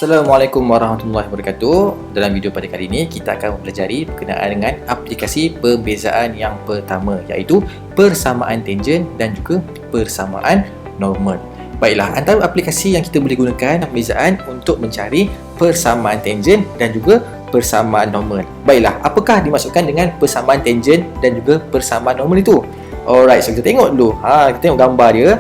Assalamualaikum warahmatullahi wabarakatuh. Dalam video pada kali ini kita akan mempelajari berkenaan dengan aplikasi perbezaan yang pertama, iaitu persamaan tangen dan juga persamaan normal. Baiklah, antara aplikasi yang kita boleh gunakan perbezaan untuk mencari persamaan tangen dan juga persamaan normal. Baiklah, apakah dimaksudkan dengan persamaan tangen dan juga persamaan normal itu? Alright, so kita tengok dulu. Kita tengok gambar dia.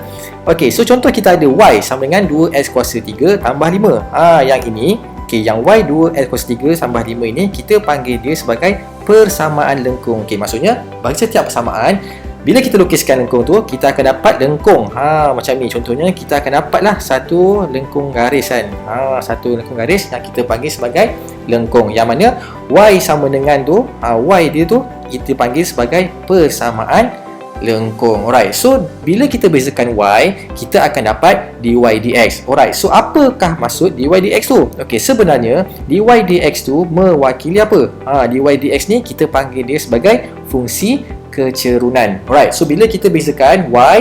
Okey, so contoh kita ada y sama dengan 2x kuasa 3 tambah 5. Yang ini, yang y 2x kuasa 3 tambah 5 ini kita panggil dia sebagai persamaan lengkung. Maksudnya bagi setiap persamaan, bila kita lukiskan lengkung tu, kita akan dapat lengkung. Macam ni contohnya, kita akan dapatlah satu lengkung garis kan. Satu lengkung garis yang kita panggil sebagai lengkung. Yang mana y sama dengan tu, y dia tu kita panggil sebagai persamaan lengkung. Alright, so bila kita bezakan y, kita akan dapat dy dx. Alright, so apakah maksud dy dx tu? Okey, sebenarnya dy dx tu mewakili apa? Dy dx ni kita panggil dia sebagai fungsi kecerunan. Alright, so bila kita bezakan y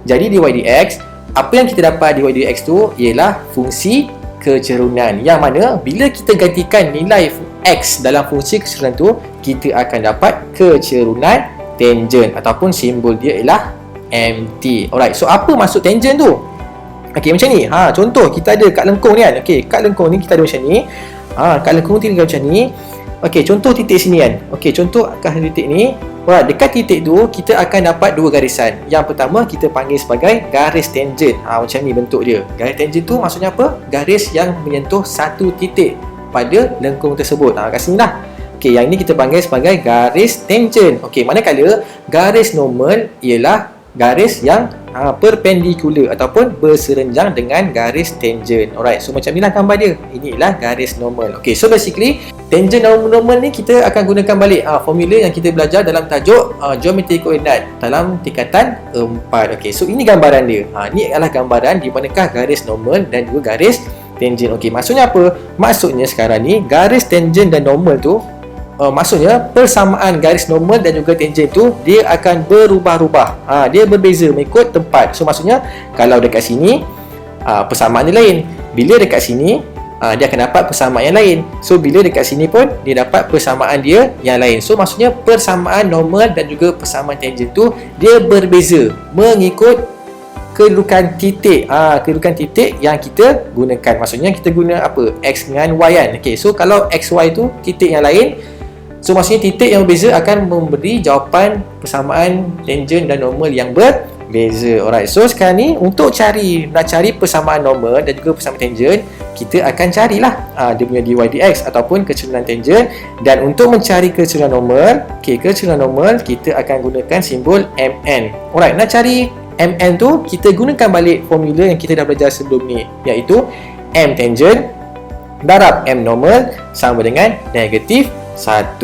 jadi dy dx, apa yang kita dapat dy dx tu ialah fungsi kecerunan. Yang mana bila kita gantikan nilai x dalam fungsi kecerunan tu, kita akan dapat kecerunan tangen ataupun simbol dia ialah MT. Alright, so apa maksud tangen tu? Okey, macam ni. Contoh kita ada kat lengkung ni kan. Okey, kat lengkung ni kita ada macam ni. Kat lengkung ni macam ni. Okey, contoh titik sini kan. Okey, contoh kat titik ni. Alright, dekat titik tu kita akan dapat dua garisan. Yang pertama kita panggil sebagai garis tangen. Macam ni bentuk dia. Garis tangen tu maksudnya apa? Garis yang menyentuh satu titik pada lengkung tersebut. Kat sini lah. Okey, yang ini kita panggil sebagai garis tangen. Okey, manakala garis normal ialah garis yang perpendikular ataupun berserenjang dengan garis tangen. Alright, so macam inilah gambar dia. Ini ialah garis normal. Okey, so basically tangen normal ni kita akan gunakan balik formula yang kita belajar dalam tajuk geometri koordinat dalam tingkatan 4. Okey, so ini gambaran dia. Ini adalah gambaran di manakah garis normal dan juga garis tangen. Okey, maksudnya apa? Maksudnya sekarang ni garis tangen dan normal tu maksudnya persamaan garis normal dan juga tangen tu dia akan berubah-ubah. Dia berbeza mengikut tempat. So maksudnya kalau dekat sini persamaan dia lain. Bila dekat sini dia akan dapat persamaan yang lain. So bila dekat sini pun dia dapat persamaan dia yang lain. So maksudnya persamaan normal dan juga persamaan tangen tu dia berbeza mengikut kedudukan titik. Kedudukan titik yang kita gunakan. Maksudnya kita guna apa? X dengan Y kan. Okey, so kalau XY tu titik yang lain, so maksudnya titik yang berbeza akan memberi jawapan persamaan tangen dan normal yang berbeza. Alright, so sekarang ni untuk nak cari persamaan normal dan juga persamaan tangen, kita akan carilah dia punya dy dx ataupun kecerunan tangen. Dan untuk mencari kecerunan normal, kecerunan normal kita akan gunakan simbol mn. Alright, nak cari mn tu kita gunakan balik formula yang kita dah belajar sebelum ni, iaitu m tangen darab m normal sama dengan negatif 1.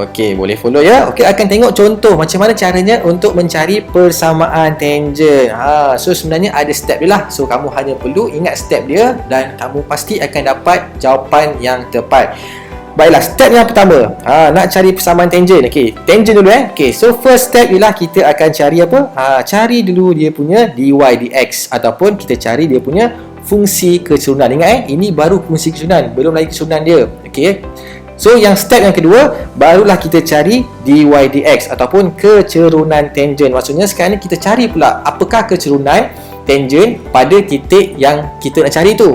Okey, boleh follow ya. Okey, akan tengok contoh macam mana caranya untuk mencari persamaan tangen. So sebenarnya ada step dia lah. So kamu hanya perlu ingat step dia dan kamu pasti akan dapat jawapan yang tepat. Baiklah, step yang pertama, nak cari persamaan tangen. Okey, tangen dulu Okey, so first step ialah kita akan cari apa? Cari dulu dia punya dy dx ataupun kita cari dia punya fungsi kecerunan. Ingat ini baru fungsi kecerunan, belum lagi kecerunan dia. Okey. So yang step yang kedua, barulah kita cari dy dx ataupun kecerunan tangen. Maksudnya sekarang ni kita cari pula apakah kecerunan tangen pada titik yang kita nak cari tu.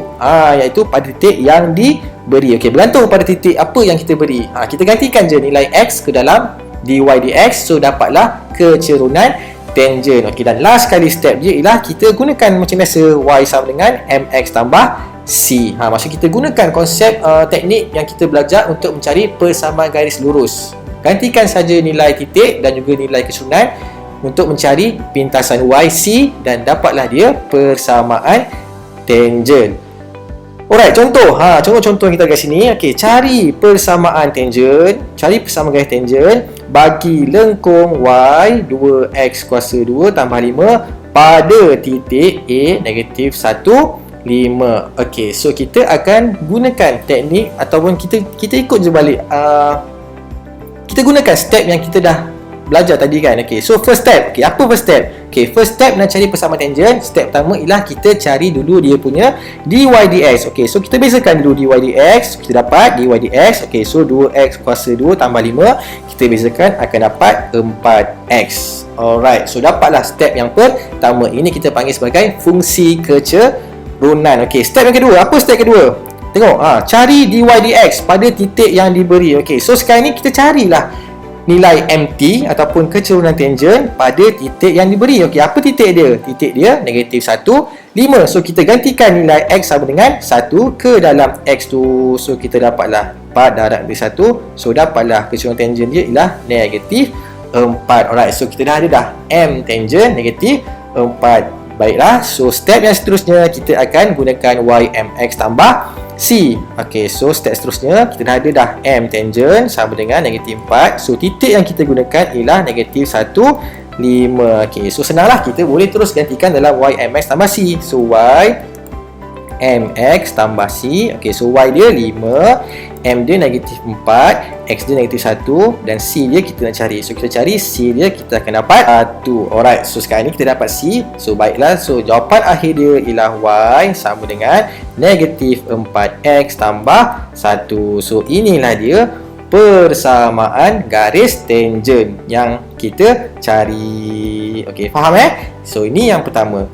Iaitu pada titik yang diberi. Okey, bergantung pada titik apa yang kita beri. Kita gantikan je nilai x ke dalam dy dx, so dapatlah kecerunan tangen. Okey, dan last kali step dia ialah kita gunakan macam biasa y sama dengan mx tambah C. Maksud kita gunakan konsep teknik yang kita belajar untuk mencari persamaan garis lurus. Gantikan saja nilai titik dan juga nilai kecerunan untuk mencari pintasan YC dan dapatlah dia persamaan tangen. Alright, contoh. Contoh kita kat sini. Okey, cari persamaan tangen, cari persamaan garis tangen bagi lengkung Y 2x kuasa 2 tambah 5 pada titik A negatif 1 5. Okey, so kita akan gunakan teknik ataupun kita ikut je balik. Kita gunakan step yang kita dah belajar tadi kan. Okey, so first step. Okey, apa first step? Okey, first step nak cari persamaan tangent. Step pertama ialah kita cari dulu dia punya dy dx. Okey, so kita bezakan dulu dy dx. Kita dapat dy dx. Okey, so 2x kuasa 2 tambah 5. Kita bezakan akan dapat 4x. Alright, so dapatlah step yang pertama. Ini kita panggil sebagai fungsi kecerunan. Okey, step yang kedua. Apa step kedua? Tengok, cari dy dx pada titik yang diberi. Okey, so sekarang ni kita carilah nilai mt ataupun kecerunan tangent pada titik yang diberi. Okey, apa titik dia? Titik dia negatif 1, 5. So kita gantikan nilai x sama dengan 1 ke dalam x tu. So kita dapatlah 4 darab dari 1. So dapatlah kecerunan tangent dia ialah negatif 4. Alright, so kita dah ada dah m tangent negatif 4. Baiklah, so step yang seterusnya kita akan gunakan ymx tambah c. Okey, so step seterusnya kita dah ada dah m tangent sama dengan negatif 4. So titik yang kita gunakan ialah negatif 1, 5. Okey, so senanglah, kita boleh terus gantikan dalam ymx tambah c. So ymx tambah c. Okey, so y dia 5, m dia negatif 4, x dia negatif 1 dan c dia kita nak cari. So kita cari c dia, kita akan dapat 1. Alright, so sekarang ni kita dapat c. So baiklah, so jawapan akhir dia ialah y sama dengan negatif 4x tambah 1. So inilah dia persamaan garis tangent yang kita cari. Okey, faham So ini yang pertama.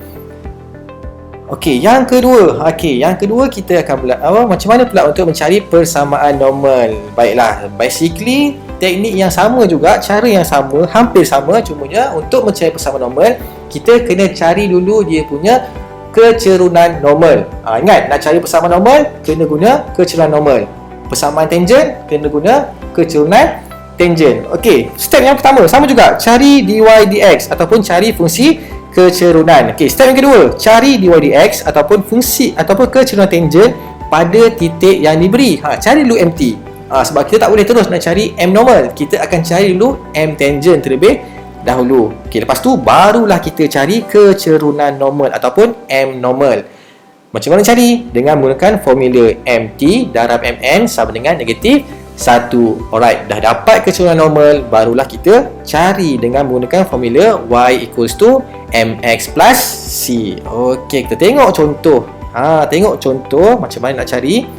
Okey, yang kedua. Okey, yang kedua kita akan macam mana pula untuk mencari persamaan normal. Baiklah, basically teknik yang sama juga, cara yang sama, hampir sama, cumanya untuk mencari persamaan normal, kita kena cari dulu dia punya kecerunan normal. Ingat, nak cari persamaan normal kena guna kecerunan normal. Persamaan tangent kena guna kecerunan tangent. Okey, step yang pertama sama juga, cari dy dx ataupun cari fungsi kecerunan. Okey, step yang kedua, cari dy dx ataupun fungsi ataupun kecerunan tangent pada titik yang diberi. Cari dulu mt. Sebab kita tak boleh terus nak cari m normal. Kita akan cari dulu m tangent terlebih dahulu. Okey, lepas tu barulah kita cari kecerunan normal ataupun m normal. Macam mana cari? Dengan menggunakan formula mt darab mn sama dengan negatif 1. Alright, dah dapat kecerunan normal, barulah kita cari dengan menggunakan formula y equals to mx plus c. Okey, kita tengok contoh. Tengok contoh macam mana nak cari.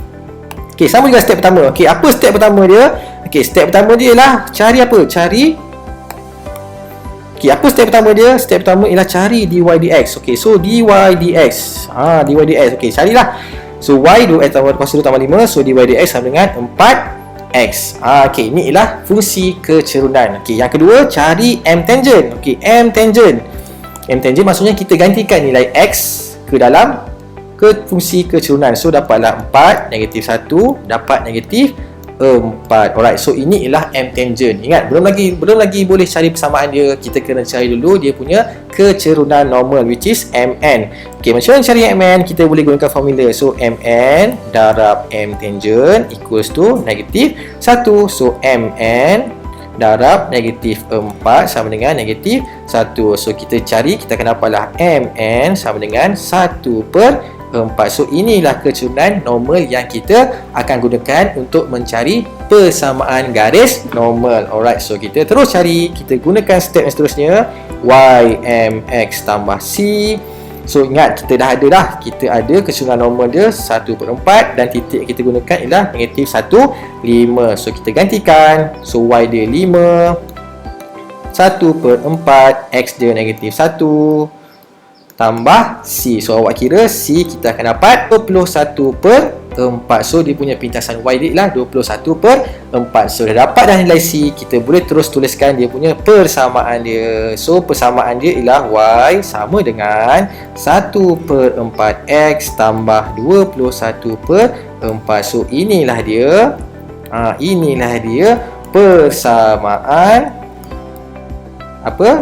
Okey, sama juga step pertama. Okey, apa step pertama dia? Okey, step pertama dia ialah cari apa? Okey, apa step pertama dia? Step pertama ialah cari dy dx. Okey, so dy dx. Dy dx. Okey, carilah. So y 2x tambah kuasa 2 tambah 5. So dy dx sama dengan 4x. Okey, ini ialah fungsi kecerunan. Okey, yang kedua cari m tangent. Okey, m tangent. M tangent maksudnya kita gantikan nilai x ke dalam fungsi kecerunan. So dapatlah 4 negatif 1 dapat negatif 4. Alright, so ini ialah m tangent. Ingat, belum lagi boleh cari persamaan dia. Kita kena cari dulu dia punya kecerunan normal, which is mn. Okey, macam mana cari mn? Kita boleh gunakan formula. So mn darab m tangent equals to negatif 1. So mn darab negatif 4 sama dengan negatif 1. So kita cari, kita akan dapatlah mn sama dengan 1/4. So inilah kecerunan normal yang kita akan gunakan untuk mencari persamaan garis normal. Alright, so kita terus cari. Kita gunakan step yang seterusnya, ymx tambah c. So ingat, kita dah ada kita ada kecerunan normal dia 1/4 dan titik yang kita gunakan ialah negatif 1, 5. So kita gantikan. So y dia 5, 1/4, x dia negatif 1 tambah c. So awak kira c kita akan dapat 21/4. So dia punya pintasan y dia ialah 21/4. So dah dapat dah nilai c, kita boleh terus tuliskan dia punya persamaan dia. So persamaan dia ialah y sama dengan 1/4x tambah 21/4. So inilah dia persamaan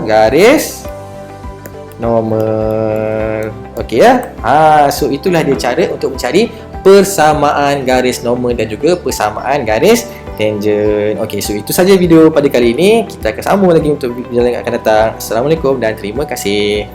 garis normal. Okey ya. So itulah dia cara untuk mencari persamaan garis normal dan juga persamaan garis tangent. Okey, so itu saja video pada kali ini. Kita akan sambung lagi untuk video yang akan datang. Assalamualaikum dan terima kasih.